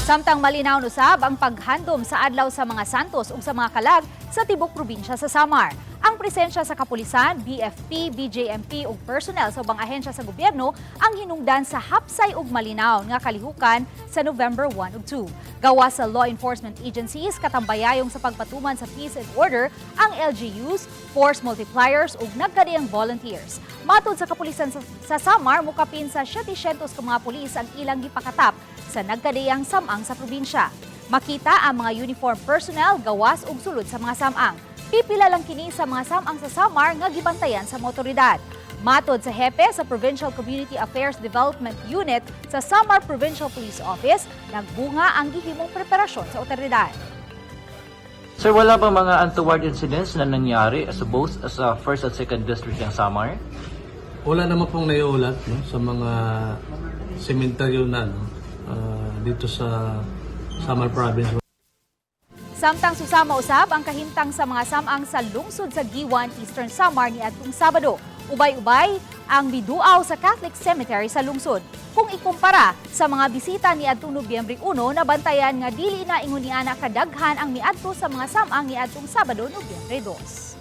Samtang malinaw usab ang paghandom sa adlaw sa mga santos ug sa mga kalag sa tibok probinsya sa Samar. Ang presensya sa kapulisan, BFP, BJMP ug personnel sa ubang ahensya sa gobyerno ang hinungdan sa hapsay ug malinaw nga kalihukan sa November 1 ug 2. Gawas sa law enforcement agencies katambayayong sa pagpatuman sa peace and order ang LGUs, force multipliers ug nagkadiyang volunteers. Matod sa kapulisan sa Samar, mukapin sa 700 ka mga pulis ang ilang gipakatap sa nagkadiyang samang sa probinsya. Makita ang mga uniform personnel gawas ug sulod sa mga samang. Pipila lang kini sa mga samang sa Samar nga gibantayan sa mga otoridad. Matod sa hepe sa Provincial Community Affairs Development Unit sa Samar Provincial Police Office, nagbunga ang gihimong preparasyon sa otoridad. Sir, wala ba mga untoward incidents na nangyari as both sa 1st at 2nd District ng Samar? Wala naman pong naiulat sa mga sementeryo na dito sa Samar Province. Samtang susama usab ang kahimtang sa mga samang sa lungsod sa Giwan, Eastern Samar niadtong Sabado. Ubay-ubay ang biduaw sa Catholic Cemetery sa lungsod. Kung ikumpara sa mga bisita niadtong Nobyembre 1, nabantayan nga dili na ingon niana kadaghan ang miadto sa mga samang niadtong Sabado, Nobyembre 2.